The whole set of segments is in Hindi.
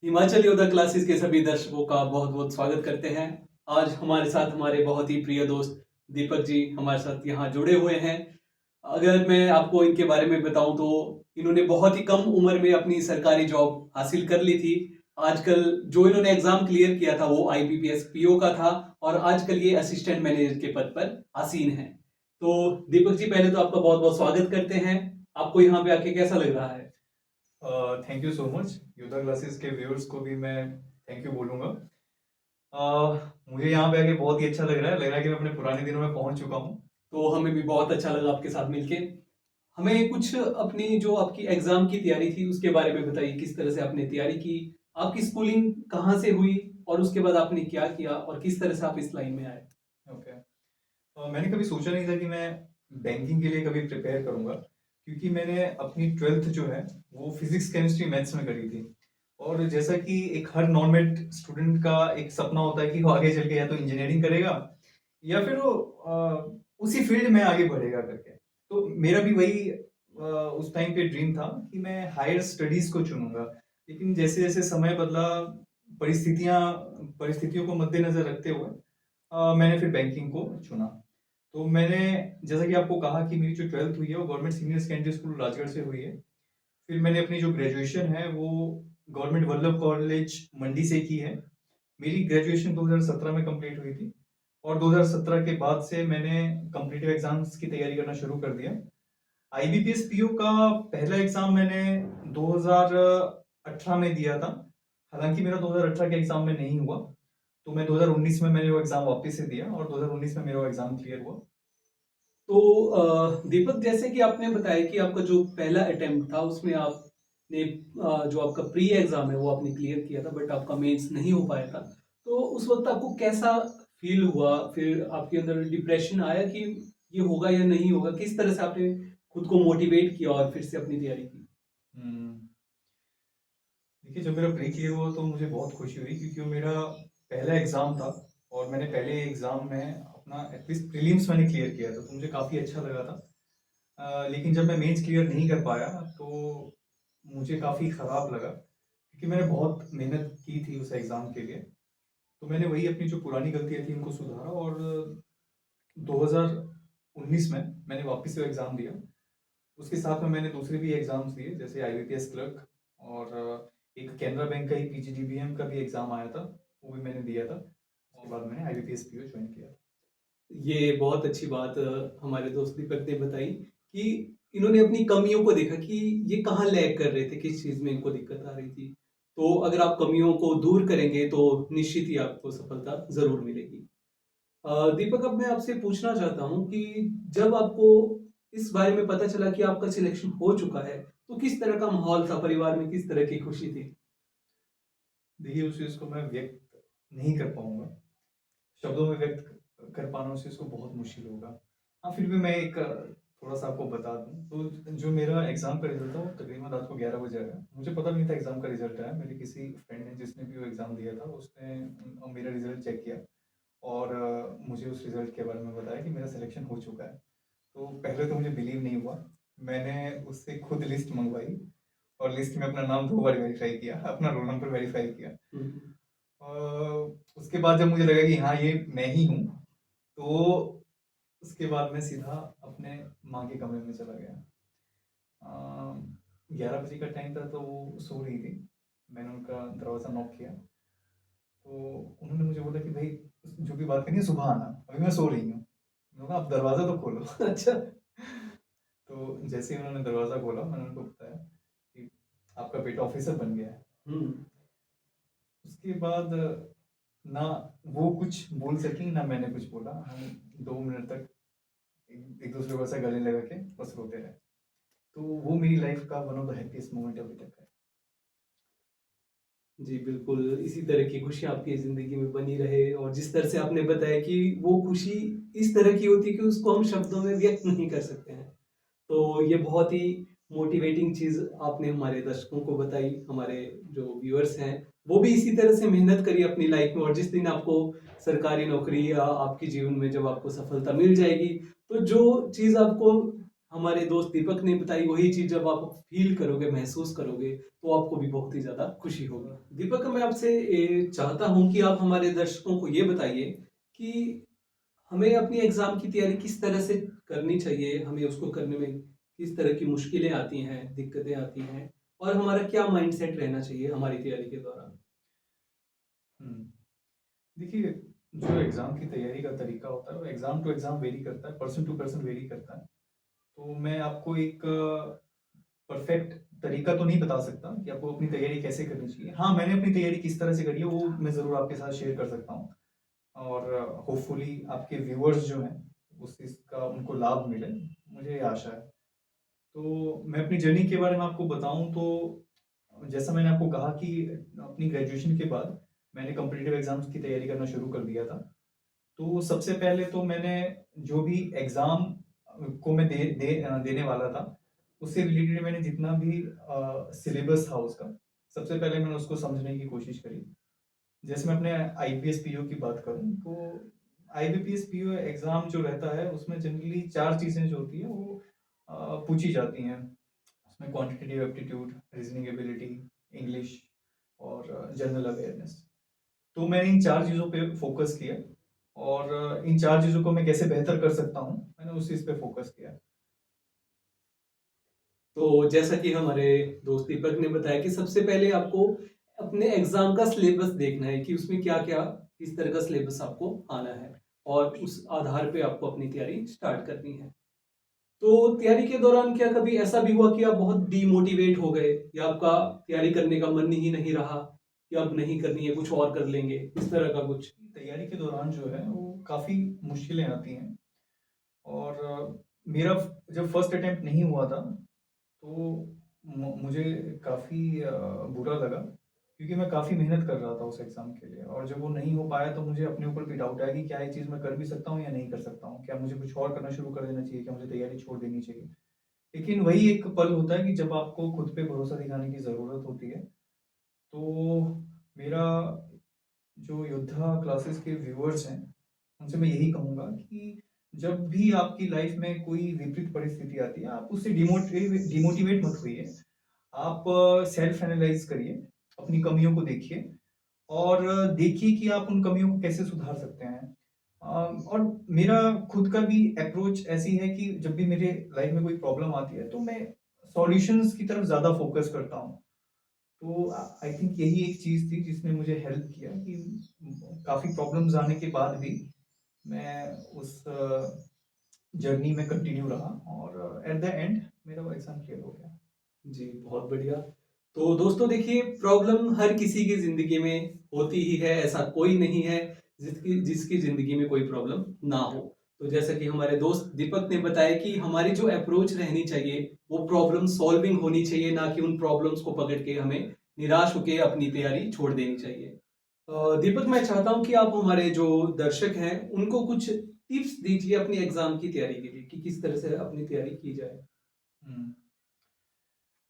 हिमाचल योद्धा क्लासेस के सभी दर्शकों का बहुत बहुत स्वागत करते हैं। आज हमारे साथ हमारे बहुत ही प्रिय दोस्त दीपक जी हमारे साथ यहाँ जुड़े हुए हैं। अगर मैं आपको इनके बारे में बताऊं तो इन्होंने बहुत ही कम उम्र में अपनी सरकारी जॉब हासिल कर ली थी। आजकल जो इन्होंने एग्जाम क्लियर किया था वो आईबीपीएस पीओ का था और आजकल ये असिस्टेंट मैनेजर के पद पर आसीन है। तो दीपक जी पहले तो आपका बहुत बहुत स्वागत करते हैं। आपको यहाँ पे आके कैसा लग रहा है? Thank you so much. योद्धा क्लासेस के व्यूअर्स को भी मैं थैंक यू बोलूँगा। मुझे यहाँ पे आके बहुत ही अच्छा लग रहा है कि मैं अपने पुराने दिनों में पहुँच चुका हूँ। तो हमें भी बहुत अच्छा लगा आपके साथ मिलके। हमें कुछ अपनी जो आपकी एग्जाम की तैयारी थी उसके बारे में बताइए, किस तरह से आपने तैयारी की, आपकी स्कूलिंग कहाँ से हुई और उसके बाद आपने क्या किया और किस तरह से आप इस लाइन में आए? ओके। मैंने कभी सोचा नहीं था कि मैं बैंकिंग के लिए कभी प्रिपेयर करूँगा, क्योंकि मैंने अपनी 12th जो है वो फिजिक्स, केमिस्ट्री, मैथ्स में करी थी। और जैसा कि एक हर नॉन मैथ स्टूडेंट का एक सपना होता है कि वो आगे चल के या तो इंजीनियरिंग करेगा या फिर वो उसी फील्ड में आगे बढ़ेगा करके। तो मेरा भी वही उस टाइम पे ड्रीम था कि मैं हायर स्टडीज को चुनूंगा। लेकिन जैसे जैसे समय बदला, परिस्थितियां परिस्थितियों को मद्देनजर रखते हुए मैंने फिर बैंकिंग को चुना। तो मैंने, जैसा कि आपको कहा कि मेरी जो 12th हुई है वो government senior secondary school Rajgarh से हुई है। फिर मैंने अपनी जो ग्रेजुएशन है वो गवर्नमेंट वल्लभ कॉलेज मंडी से की है। मेरी ग्रेजुएशन 2017 में कंप्लीट हुई थी और 2017 के बाद से मैंने कॉम्पिटिटिव एग्जाम्स की तैयारी करना शुरू कर दिया। आईबीपीएस पीओ का पहला एग्जाम मैंने 2018 में दिया था। हालांकि मेरा 2018 के एग्जाम में नहीं हुआ, तो मैं 2019 में मैंने वो एग्जाम वापस से दिया और 2019 में मेरा वो एग्जाम क्लियर हुआ। तो दीपक, जैसे कि आपने बताया कि आपका जो पहला अटेम्प्ट था उसमें आपने जो आपका प्री एग्जाम है वो आपने क्लियर किया था बट आपका मेंस नहीं हो पाया था। तो उस वक्त आपको कैसा फील हुआ? फिर आपके अंदर डिप्रेशन आया कि ये होगा या नहीं होगा? किस तरह से आपने खुद को मोटिवेट किया और फिर से अपनी तैयारी की? हम्म, देखिए, जब मेरा प्री क्लियर हुआ तो मुझे बहुत खुशी हुई, क्योंकि वो मेरा पहला एग्जाम था और मैंने पहले एग्जाम में अपना एटलीस्ट प्रीलिम्स मैंने क्लियर किया था, तो मुझे काफ़ी अच्छा लगा था। लेकिन जब मैं मेंस क्लियर नहीं कर पाया तो मुझे काफ़ी ख़राब लगा, क्योंकि मैंने बहुत मेहनत की थी उस एग्ज़ाम के लिए। तो मैंने वही अपनी जो पुरानी गलतियाँ थी उनको सुधारा और 2019 में मैंने वापस से एग्ज़ाम दिया। उसके साथ में मैंने दूसरे भी एग्ज़ाम्स दिए, जैसे आईबीपीएस क्लर्क और एक कैनरा बैंक का ही पीजीडीबीएम का भी एग्ज़ाम आया था, वो भी मैंने दिया था। उसके बाद मैंने आईबीपीएस पीओ ज्वाइन किया। ये बहुत अच्छी बात हमारे दोस्त दीपक ने बताई कि इन्होंने अपनी कमियों को देखा कि ये कहाँ लैग कर रहे थे, किस चीज़ में इनको दिक्कत आ रही थी। तो अगर आप कमियों को दूर करेंगे तो निश्चित ही आपको सफलता ज़रूर मिलेगी। दीपक, अब मैं आपसे पूछना चाहता हूँ कि जब आपको इस बारे में पता चला कि आपका सिलेक्शन हो चुका है, तो किस तरह का माहौल था? परिवार में किस तरह की खुशी थी? देखिए, उस चीज़ को मैं व्यक्त नहीं कर पाऊँगा, शब्दों में व्यक्त कर पाना उस चीज़ को बहुत मुश्किल होगा। हाँ, फिर भी मैं एक थोड़ा-सा आपको बता दूँ, तो जो मेरा एग्ज़ाम का रिज़ल्ट था वो तकरीबन रात को 11 बजे आया। मुझे पता भी नहीं था एग्ज़ाम का रिज़ल्ट आया। मेरे किसी फ्रेंड ने, जिसने भी वो एग्ज़ाम दिया था, उसने मेरा रिज़ल्ट चेक किया और मुझे उस रिज़ल्ट के बारे में बताया कि मेरा सिलेक्शन हो चुका है। तो पहले तो मुझे बिलीव नहीं हुआ। मैंने उससे खुद लिस्ट मँगवाई और लिस्ट में अपना नाम 2 बार वेरीफ़ाई किया, अपना रोल नंबर वेरीफ़ाई किया। हुँ। अ, उसके बाद जब मुझे लगा कि हाँ, ये मैं ही हूँ, तो उसके बाद मैं सीधा अपने माँ के कमरे में चला गया। 11 बजे का टाइम था तो वो सो रही थी। मैंने उनका दरवाज़ा नॉक किया, तो उन्होंने मुझे बोला कि भाई, जो भी बात करनी है सुबह आना, अभी मैं सो रही हूँ। मैंने कहा, आप दरवाज़ा तो खोलो। अच्छा। तो जैसे ही उन्होंने दरवाज़ा खोला, मैंने उनको बताया कि आपका बेटा ऑफिसर बन गया है। हुँ। उसके बाद ना वो कुछ बोल सकी, ना मैंने कुछ बोला। हम 2 मिनट तक एक एक दूसरे को ऐसा गले लगा के बस रोते रहे। तो वो मेरी लाइफ का one of the happiest moment अभी तक है। जी, बिल्कुल, इसी तरह की खुशियाँ आपकी ज़िंदगी में बनी रहे और जिस तरह से आपने बताया कि वो खुशी इस तरह की होती है कि उसको हम शब्दों में व्यक्त नहीं कर सकते हैं। तो ये बहुत ही मोटिवेटिंग चीज़ आपने हमारे दर्शकों को बताई, हमारे जो व्यूअर्स हैं, वो भी इसी तरह से मेहनत करिए अपनी लाइफ में और जिस दिन आपको सरकारी नौकरी या आपके जीवन में जब आपको सफलता मिल जाएगी, तो जो चीज़ आपको हमारे दोस्त दीपक ने बताई वही चीज़ जब आप फ़ील करोगे, महसूस करोगे, तो आपको भी बहुत ही ज़्यादा खुशी होगी। दीपक, मैं आपसे चाहता हूँ कि आप हमारे दर्शकों को ये बताइए कि हमें अपनी एग्ज़ाम की तैयारी किस तरह से करनी चाहिए? हमें उसको करने में किस तरह की मुश्किलें आती हैं, दिक्कतें आती हैं और हमारा क्या माइंडसेट रहना चाहिए हमारी तैयारी के दौरान? हुँ। देखिए, जो एग्ज़ाम की तैयारी का तरीका होता है, वो एग्ज़ाम टू एग्ज़ाम वेरी करता है, पर्सन टू पर्सन वेरी करता है। तो मैं आपको एक परफ़ेक्ट तरीका तो नहीं बता सकता कि आपको अपनी तैयारी कैसे करनी चाहिए। हाँ, मैंने अपनी तैयारी किस तरह से करी है, वो मैं ज़रूर आपके साथ शेयर कर सकता हूँ और होपफुली आपके व्यूअर्स जो हैं, उस चीज़ का उनको लाभ मिले, मुझे ये आशा है। तो मैं अपनी जर्नी के बारे में आपको बताऊँ तो जैसा मैंने आपको कहा कि अपनी ग्रेजुएशन के बाद मैंने कॉम्पिटिटिव एग्ज़ाम्स की तैयारी करना शुरू कर दिया था। तो सबसे पहले तो मैंने जो भी एग्ज़ाम को मैं देने वाला था, उससे रिलेटेड मैंने जितना भी सिलेबस था उसका, सबसे पहले मैंने उसको समझने की कोशिश करी। जैसे मैं अपने आईपीएस पीओ की बात करूँ, तो आईबीपीएस पीओ एग्ज़ाम जो रहता है, उसमें जनरली 4 चीज़ें जो होती हैं, वो पूछी जाती हैं। उसमें quantitative aptitude, reasoning ability, English और जनरल अवेयरनेस। तो मैंने इन 4 चीज़ों पे फ़ोकस किया और इन 4 चीज़ों को मैं कैसे बेहतर कर सकता हूँ, मैंने उस चीज़ पे फ़ोकस किया। तो जैसा कि हमारे दोस्त दीपक ने बताया कि सबसे पहले आपको अपने एग्ज़ाम का सिलेबस देखना है कि उसमें क्या-क्या, किस तरह का सिलेबस आपको आना है और उस आधार पे आपको अपनी तैयारी स्टार्ट करनी है। तो तैयारी के दौरान क्या कभी ऐसा भी हुआ कि आप बहुत डीमोटिवेट हो गए या आपका तैयारी करने का मन ही नहीं रहा कि अब नहीं करनी है, कुछ और कर लेंगे, इस तरह का कुछ? तैयारी के दौरान जो है, वो काफ़ी मुश्किलें आती हैं और मेरा जब फर्स्ट अटेम्प्ट नहीं हुआ था, तो मुझे काफ़ी बुरा लगा क्योंकि मैं काफ़ी मेहनत कर रहा था उस एग्ज़ाम के लिए और जब वो नहीं हो पाया तो मुझे अपने ऊपर भी डाउट आया कि क्या ये चीज़ मैं कर भी सकता हूँ या नहीं कर सकता हूँ? क्या मुझे कुछ और करना शुरू कर देना चाहिए? क्या मुझे तैयारी छोड़ देनी चाहिए? लेकिन वही एक पल होता है कि जब आपको खुद पे भरोसा दिखाने की ज़रूरत होती है। तो मेरा जो योद्धा क्लासेस के व्यूअर्स हैं, उनसे मैं यही कहूँगा कि जब भी आपकी लाइफ में कोई विपरीत परिस्थिति आती है, आप उससे डिमोटिवेट मत होइए। आप सेल्फ एनालाइज़ करिए, अपनी कमियों को देखिए और देखिए कि आप उन कमियों को कैसे सुधार सकते हैं। और मेरा खुद का भी अप्रोच ऐसी है कि जब भी मेरे लाइफ में कोई प्रॉब्लम आती है, तो मैं सॉल्यूशंस की तरफ ज़्यादा फ़ोकस करता हूँ। तो आई थिंक यही एक चीज़ थी जिसने मुझे हेल्प किया कि काफ़ी प्रॉब्लम्स आने के बाद भी मैं उस जर्नी में कंटिन्यू रहा और एट द एंड मेरा वो एग्ज़ाम क्लियर हो गया। जी, बहुत बढ़िया। तो दोस्तों देखिए, प्रॉब्लम हर किसी की ज़िंदगी में होती ही है, ऐसा कोई नहीं है जिसकी जिसकी ज़िंदगी में कोई प्रॉब्लम ना हो। तो जैसा कि हमारे दोस्त दीपक ने बताया कि हमारी जो अप्रोच रहनी चाहिए, वो प्रॉब्लम सॉल्विंग होनी चाहिए, ना कि उन प्रॉब्लम्स को पकड़ के हमें निराश होके अपनी तैयारी छोड़ देनी चाहिए। दीपक, मैं चाहता हूँ कि आप हमारे जो दर्शक हैं, उनको कुछ टिप्स दीजिए अपनी एग्ज़ाम की तैयारी के लिए कि किस तरह से अपनी तैयारी की जाए? हुँ।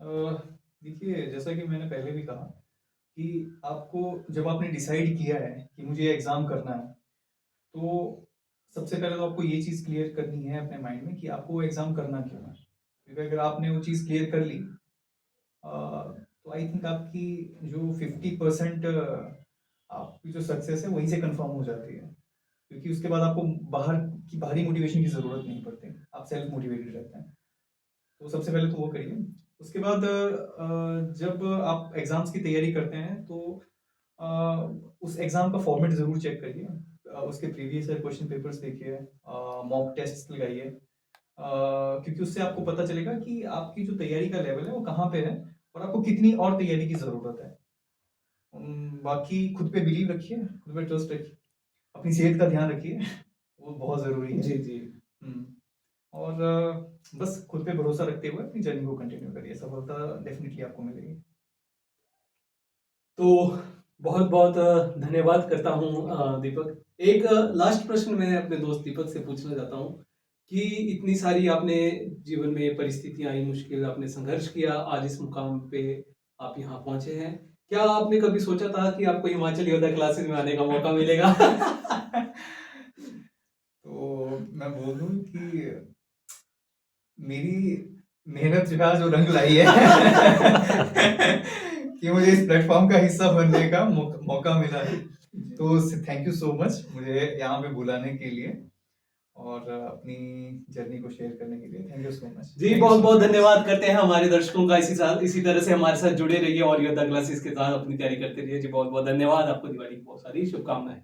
अ, देखिए जैसा कि मैंने पहले भी कहा कि आपको जब आपने डिसाइड किया है कि मुझे एग्ज़ाम करना है, तो सबसे पहले तो आपको ये चीज़ क्लियर करनी है अपने माइंड में कि आपको वो एग्ज़ाम करना क्यों है? क्योंकि अगर आपने वो चीज़ क्लियर कर ली तो आई थिंक आपकी जो 50% आपकी जो सक्सेस है वहीं से कंफर्म हो जाती है। क्योंकि उसके बाद आपको बाहरी मोटिवेशन की ज़रूरत नहीं पड़ती। आप सेल्फ मोटिवेटेड रहते हैं। तो सबसे पहले तो वो करिए। उसके बाद जब आप एग्ज़ाम्स की तैयारी करते हैं तो अ, उस एग्ज़ाम का फॉर्मेट ज़रूर चेक करिए। उसके प्रीवियस ईयर क्वेश्चन पेपर्स देखिए, मॉक टेस्ट्स लगाइए। क्योंकि उससे आपको पता चलेगा कि आपकी जो तैयारी का लेवल है वो कहाँ पे है और आपको कितनी और तैयारी की ज़रूरत है। बाकी खुद पे बिलीव रखिए, खुद पे ट्रस्ट रखिए, अपनी सेहत का ध्यान रखिए, वो बहुत ज़रूरी है। जी, जी। हुँ, और बस खुद पे भरोसा रखते हुए अपनी जर्नी को कंटिन्यू करिए, सफलता डेफ़िनिटली आपको मिलेगी। तो बहुत-बहुत धन्यवाद करता हूँ दीपक। एक लास्ट प्रश्न मैं अपने दोस्त दीपक से पूछना चाहता हूँ कि इतनी सारी आपने जीवन में परिस्थितियाँ आई, मुश्किल आपने संघर्ष किया, आज इस मुकाम पे आप यहाँ पहुँचे हैं। क्या आपने कभी सोचा था कि आपको हिमाचल योद्धा क्लासेस में आने का मौका मिलेगा? तो मैं बोल दूँ कि मेरी मेहनत जो है जो रंग लाई है कि मुझे इस प्लेटफॉर्म का हिस्सा बनने का मौका मिला है। तो थैंक यू सो मच मुझे यहाँ पे बुलाने के लिए और अपनी जर्नी को शेयर करने के लिए। Thank you so much. जी बहुत बहुत धन्यवाद करते हैं हमारे दर्शकों का। इसी तरह से हमारे साथ जुड़े रहिए और योद्धा क्लासेस के साथ अपनी तैयारी करते रहिए। जी बहुत बहुत धन्यवाद आपको। दिवाली की बहुत सारी शुभकामनाएं।